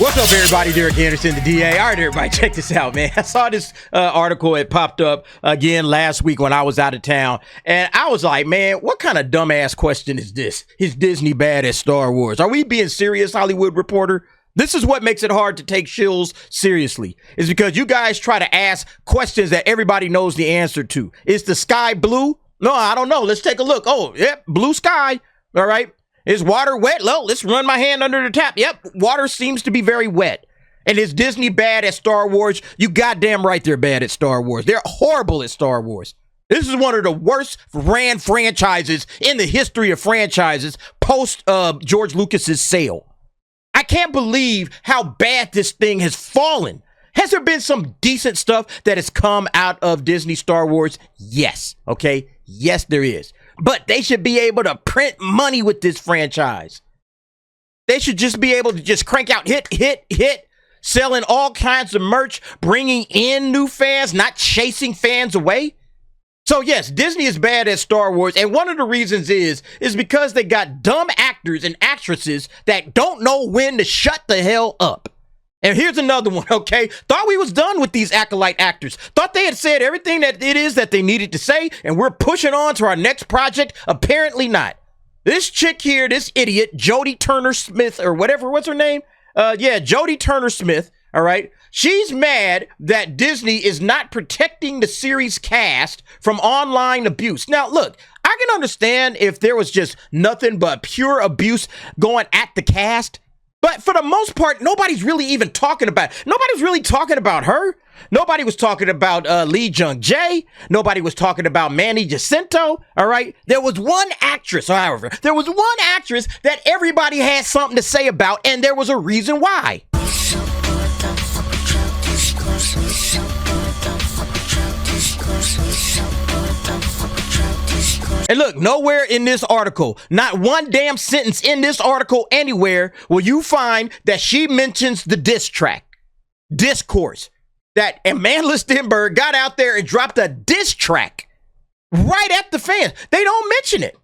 What's up, everybody? Derek Anderson, the DA. All right, everybody, check this out, man. I saw this article. It popped up again last week when I was out of town, and I was like, man, what kind of dumbass question is this? Is Disney bad at Star Wars? Are we being serious, Hollywood Reporter? This is what makes it hard to take shills seriously, is because you guys try to ask questions that everybody knows the answer to. Is the sky blue? No, I don't know. Let's take a look. Oh, yep, blue sky. All right. Is water wet? Well, let's run my hand under the tap. Yep, water seems to be very wet. And is Disney bad at Star Wars? You goddamn right they're bad at Star Wars. They're horrible at Star Wars. This is one of the worst ran franchises in the history of franchises post George Lucas's sale. I can't believe how bad this thing has fallen. Has there been some decent stuff that has come out of Disney Star Wars? Yes. Okay. Yes, there is. But they should be able to print money with this franchise. They should just be able to just crank out hit, selling all kinds of merch, bringing in new fans, not chasing fans away. So yes, Disney is bad at Star Wars, and one of the reasons is because they got dumb actors and actresses that don't know when to shut the hell up. And here's another one, okay? Thought we was done with these Acolyte actors. Thought they had said everything that it is that they needed to say, and we're pushing on to our next project. Apparently not. This chick here, this idiot, Jodie Turner-Smith, or whatever, what's her name? Jodie Turner-Smith, all right? She's mad that Disney is not protecting the series cast from online abuse. Now, look, I can understand if there was just nothing but pure abuse going at the cast. But for the most part, nobody's really even talking about it. Nobody's really talking about her. Nobody was talking about Lee Jung-jae. Nobody was talking about Manny Jacinto. All right. There was one actress, however, that everybody had something to say about, and there was a reason why. And look, nowhere in this article, not one damn sentence in this article anywhere will you find that she mentions the diss track, discourse, that Amandla Stenberg got out there and dropped a diss track right at the fans. They don't mention it.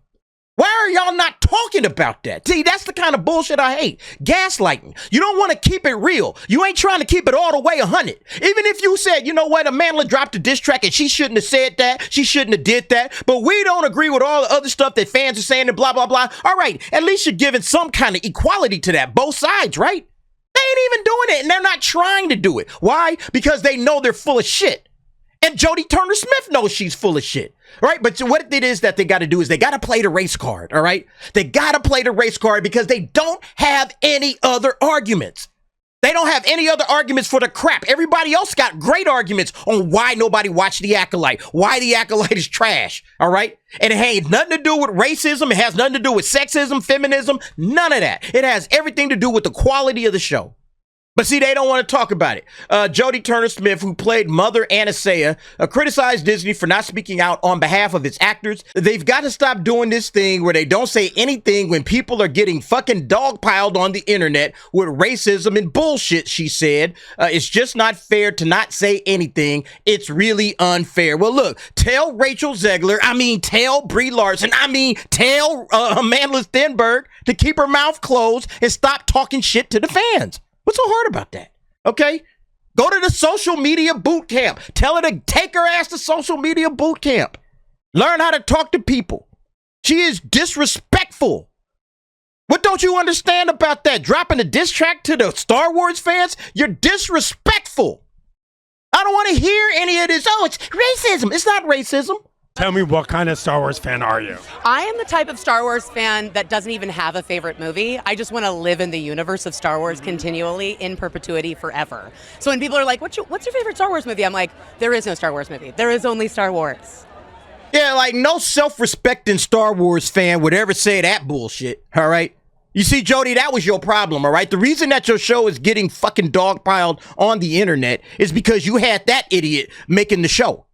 Why are y'all not talking about that? See, that's the kind of bullshit I hate. Gaslighting. You don't want to keep it real. You ain't trying to keep it all the way 100. Even if you said, you know what, Amandla dropped a diss track and she shouldn't have said that. She shouldn't have did that. But we don't agree with all the other stuff that fans are saying and blah, blah, blah. All right, at least you're giving some kind of equality to that. Both sides, right? They ain't even doing it, and they're not trying to do it. Why? Because they know they're full of shit. And Jodie Turner-Smith knows she's full of shit, right? But what it is that they got to do is they got to play the race card, all right? They got to play the race card because they don't have any other arguments. They don't have any other arguments for the crap. Everybody else got great arguments on why nobody watched The Acolyte, why The Acolyte is trash, all right? And it ain't nothing to do with racism. It has nothing to do with sexism, feminism, none of that. It has everything to do with the quality of the show. But see, they don't want to talk about it. Jodie Turner-Smith, who played Mother Aniseya, criticized Disney for not speaking out on behalf of its actors. They've got to stop doing this thing where they don't say anything when people are getting fucking dogpiled on the internet with racism and bullshit, she said. It's just not fair to not say anything. It's really unfair. Well, look, tell Rachel Zegler, tell Brie Larson, tell Amandla Stenberg to keep her mouth closed and stop talking shit to the fans. What's so hard about that? Okay? Go to the social media boot camp. Tell her to take her ass to social media boot camp. Learn how to talk to people. She is disrespectful. What don't you understand about that? Dropping a diss track to the Star Wars fans? You're disrespectful. I don't want to hear any of this. Oh, it's racism. It's not racism. Tell me, what kind of Star Wars fan are you? I am the type of Star Wars fan that doesn't even have a favorite movie. I just want to live in the universe of Star Wars continually, in perpetuity, forever. So when people are like, what's your favorite Star Wars movie? I'm like, there is no Star Wars movie. There is only Star Wars. Yeah, like no self-respecting Star Wars fan would ever say that bullshit, all right? You see, Jodie, that was your problem, all right? The reason that your show is getting fucking dogpiled on the internet is because you had that idiot making the show.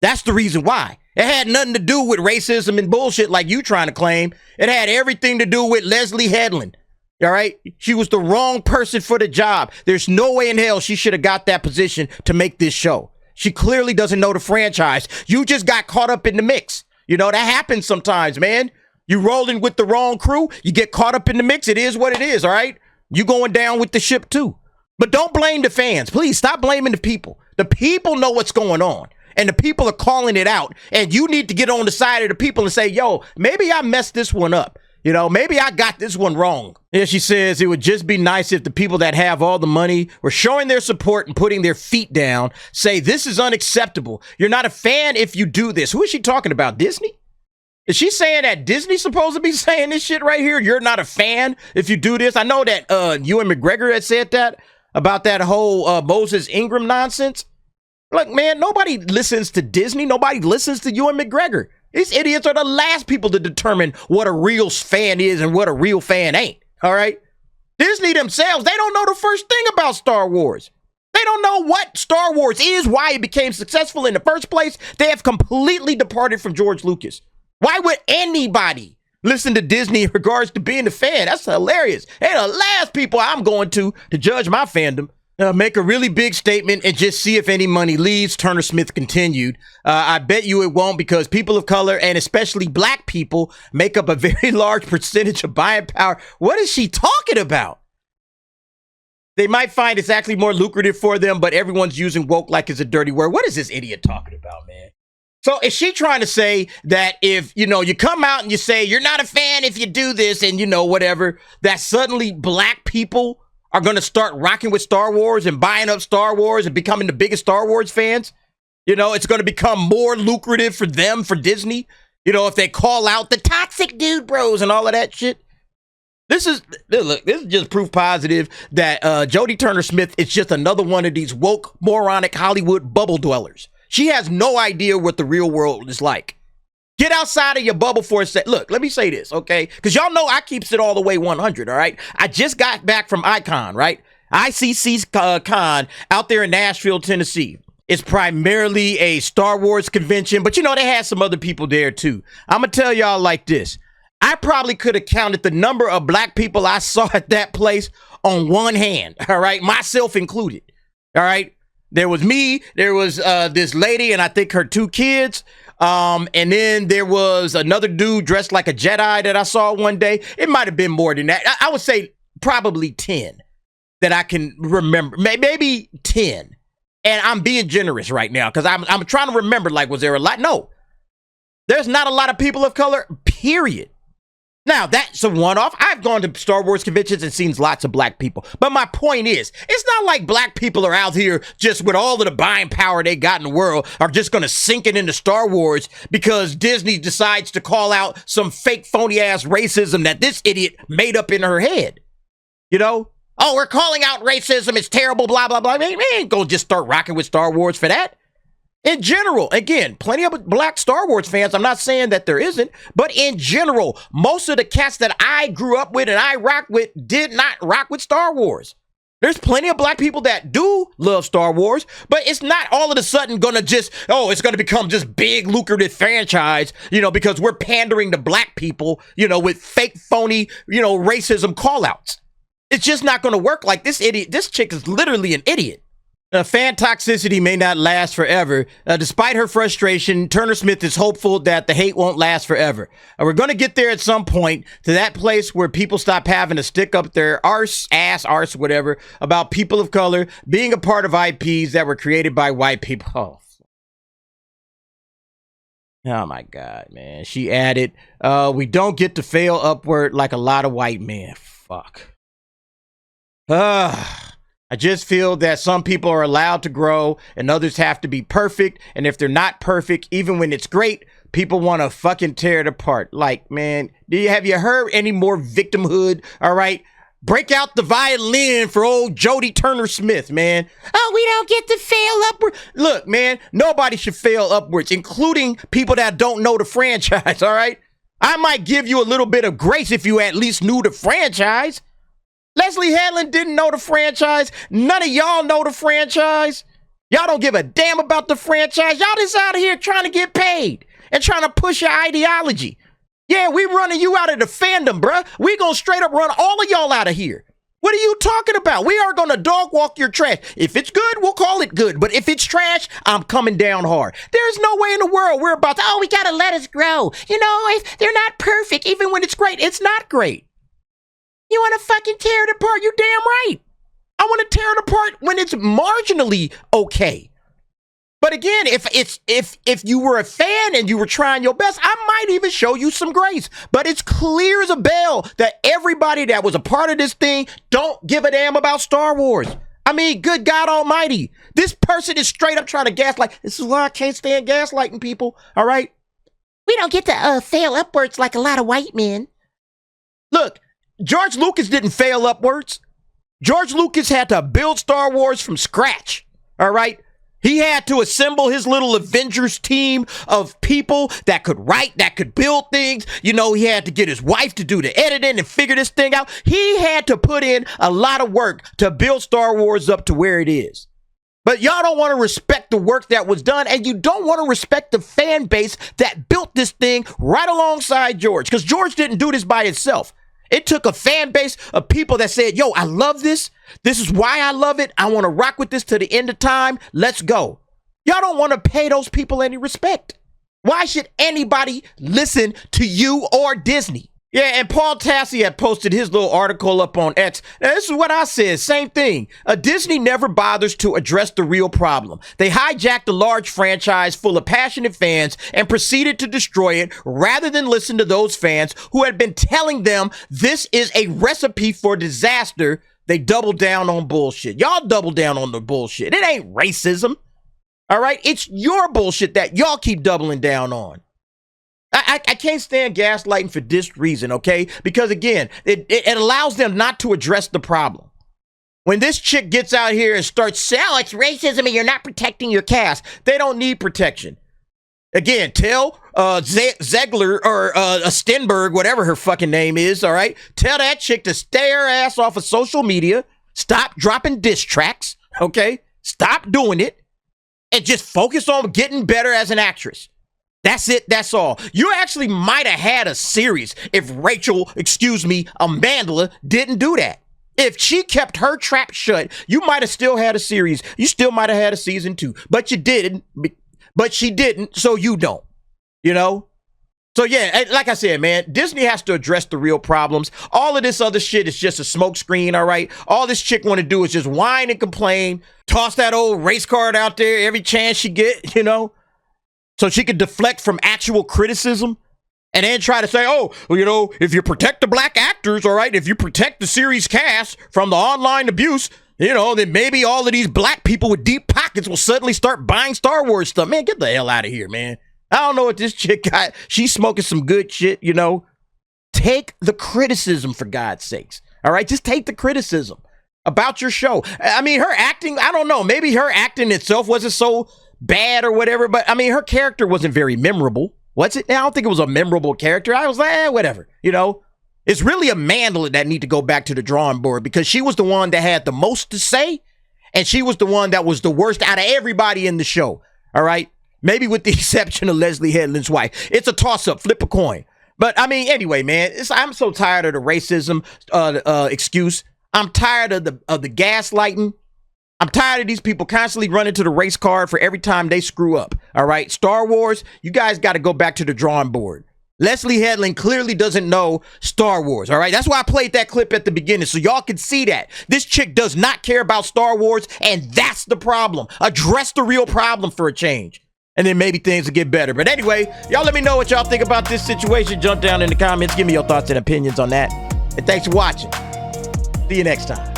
That's the reason why. It had nothing to do with racism and bullshit like you trying to claim. It had everything to do with Leslye Headland. All right? She was the wrong person for the job. There's no way in hell she should have got that position to make this show. She clearly doesn't know the franchise. You just got caught up in the mix. You know, that happens sometimes, man. You rolling with the wrong crew, you get caught up in the mix. It is what it is, all right? You going down with the ship too. But don't blame the fans. Please stop blaming the people. The people know what's going on. And the people are calling it out. And you need to get on the side of the people and say, yo, maybe I messed this one up. You know, maybe I got this one wrong. And she says it would just be nice if the people that have all the money were showing their support and putting their feet down, say this is unacceptable. You're not a fan if you do this. Who is she talking about? Disney? Is she saying that Disney's supposed to be saying this shit right here? You're not a fan if you do this? I know that Ewan McGregor had said that about that whole Moses Ingram nonsense. Look, man, nobody listens to Disney. Nobody listens to Ewan McGregor. These idiots are the last people to determine what a real fan is and what a real fan ain't. All right? Disney themselves, they don't know the first thing about Star Wars. They don't know what Star Wars is, why it became successful in the first place. They have completely departed from George Lucas. Why would anybody listen to Disney in regards to being a fan? That's hilarious. They're the last people I'm going to judge my fandom. Make a really big statement and just see if any money leaves. Turner-Smith continued. I bet you it won't, because people of color and especially black people make up a very large percentage of buying power. What is she talking about? They might find it's actually more lucrative for them, but everyone's using woke like it's a dirty word. What is this idiot talking about, man? So is she trying to say that if, you know, you come out and you say you're not a fan if you do this and, you know, whatever, that suddenly black people are going to start rocking with Star Wars and buying up Star Wars and becoming the biggest Star Wars fans? You know, it's going to become more lucrative for them, for Disney. You know, if they call out the toxic dude bros and all of that shit. This is just proof positive that Jodie Turner-Smith is just another one of these woke, moronic Hollywood bubble dwellers. She has no idea what the real world is like. Get outside of your bubble for a sec. Look, let me say this, okay? Because y'all know I keeps it all the way 100, all right? I just got back from ICON, right? ICC's con out there in Nashville, Tennessee. It's primarily a Star Wars convention, but you know, they had some other people there too. I'm going to tell y'all like this. I probably could have counted the number of black people I saw at that place on one hand, all right? Myself included, all right? There was me, there was this lady, and I think her 2 kids. And then there was another dude dressed like a Jedi that I saw one day. It might have been more than that. I would say probably 10 that I can remember. Maybe 10. And I'm being generous right now because I'm trying to remember, like, was there a lot? No. There's not a lot of people of color, period. Now, that's a one-off. I've gone to Star Wars conventions and seen lots of black people. But my point is, it's not like black people are out here just with all of the buying power they got in the world are just going to sink it into Star Wars because Disney decides to call out some fake, phony-ass racism that this idiot made up in her head. You know? Oh, we're calling out racism. It's terrible, blah, blah, blah. We ain't going to just start rocking with Star Wars for that. In general, again, plenty of black Star Wars fans. I'm not saying that there isn't, but in general, most of the cats that I grew up with and I rock with did not rock with Star Wars. There's plenty of black people that do love Star Wars, but it's not all of a sudden gonna just, oh, it's gonna become this big lucrative franchise, you know, because we're pandering to black people, you know, with fake, phony, you know, racism callouts. It's just not gonna work like this idiot. This chick is literally an idiot. Fan toxicity may not last forever. Despite her frustration, Turner-Smith is hopeful that the hate won't last forever. We're going to get there at some point, to that place where people stop having to stick up their arse, whatever, about people of color being a part of IPs that were created by white people. Oh my God, man. She added, we don't get to fail upward like a lot of white men. Fuck. I just feel that some people are allowed to grow and others have to be perfect. And if they're not perfect, even when it's great, people want to fucking tear it apart. Like, man, have you heard any more victimhood? All right. Break out the violin for old Jodie Turner-Smith, man. Oh, we don't get to fail upward. Look, man, nobody should fail upwards, including people that don't know the franchise. All right. I might give you a little bit of grace if you at least knew the franchise. Leslye Headland didn't know the franchise. None of y'all know the franchise. Y'all don't give a damn about the franchise. Y'all just out here trying to get paid and trying to push your ideology. Yeah, we running you out of the fandom, bruh. We gonna straight up run all of y'all out of here. What are you talking about? We are gonna dog walk your trash. If it's good, we'll call it good. But if it's trash, I'm coming down hard. There's no way in the world we're about to, oh, we gotta let us grow. You know, if they're not perfect, even when it's great, it's not great. You want to fucking tear it apart? You damn right. I I want to tear it apart when it's marginally okay. But again, if you were a fan and you were trying your best, I might even show you some grace. But it's clear as a bell that everybody that was a part of this thing don't give a damn about Star Wars. I mean, good God almighty. This person is straight up trying to gaslight. This is why I can't stand gaslighting people, all right? We don't get to fail upwards like a lot of white men. Look, George Lucas didn't fail upwards. George Lucas had to build Star Wars from scratch, all right? He had to assemble his little Avengers team of people that could write, that could build things. You know, he had to get his wife to do the editing and figure this thing out. He had to put in a lot of work to build Star Wars up to where it is. But y'all don't want to respect the work that was done, and you don't want to respect the fan base that built this thing right alongside George, because George didn't do this by himself. It took a fan base of people that said, yo, I love this. This is why I love it. I want to rock with this to the end of time. Let's go. Y'all don't want to pay those people any respect. Why should anybody listen to you or Disney? Yeah, and Paul Tassi had posted his little article up on X. Now, this is what I said. Same thing. Disney never bothers to address the real problem. They hijacked a large franchise full of passionate fans and proceeded to destroy it rather than listen to those fans who had been telling them this is a recipe for disaster. They doubled down on bullshit. Y'all double down on the bullshit. It ain't racism. All right? It's your bullshit that y'all keep doubling down on. I can't stand gaslighting for this reason, okay? Because again, it allows them not to address the problem. When this chick gets out here and starts saying, oh, it's racism and you're not protecting your cast, they don't need protection. Again, tell Zegler or Stenberg, whatever her fucking name is, all right? Tell that chick to stay her ass off of social media, stop dropping diss tracks, okay? Stop doing it, and just focus on getting better as an actress. That's it. That's all. You actually might have had a series if Amandla didn't do that. If she kept her trap shut, you might have still had a series. You still might have had a season 2, but you didn't. But she didn't, so you don't. You know? So yeah, like I said, man, Disney has to address the real problems. All of this other shit is just a smokescreen, all right? All this chick want to do is just whine and complain, toss that old race card out there every chance she get, you know? So she could deflect from actual criticism and then try to say, oh, well, you know, if you protect the black actors, all right, if you protect the series cast from the online abuse, you know, then maybe all of these black people with deep pockets will suddenly start buying Star Wars stuff. Man, get the hell out of here, man. I don't know what this chick got. She's smoking some good shit, you know. Take the criticism, for God's sakes. All right, just take the criticism about your show. I mean, her acting, I don't know. Maybe her acting itself wasn't so bad or whatever, but I mean, her character wasn't very memorable. What's it? I don't think it was a memorable character. I was like, whatever, you know. It's really Amandla that need to go back to the drawing board, because she was the one that had the most to say, and she was the one that was the worst out of everybody in the show. All right, maybe with the exception of Leslye Headland's wife. It's a toss-up, flip a coin. But I mean, anyway, man, I'm so tired of the racism excuse. I'm tired of the gaslighting. I'm tired of these people constantly running to the race card for every time they screw up. All right, Star Wars, you guys got to go back to the drawing board. Leslye Headland clearly doesn't know Star Wars, all right? That's why I played that clip at the beginning, so y'all can see that. This chick does not care about Star Wars, and that's the problem. Address the real problem for a change, and then maybe things will get better. But anyway, y'all let me know what y'all think about this situation. Jump down in the comments. Give me your thoughts and opinions on that. And thanks for watching. See you next time.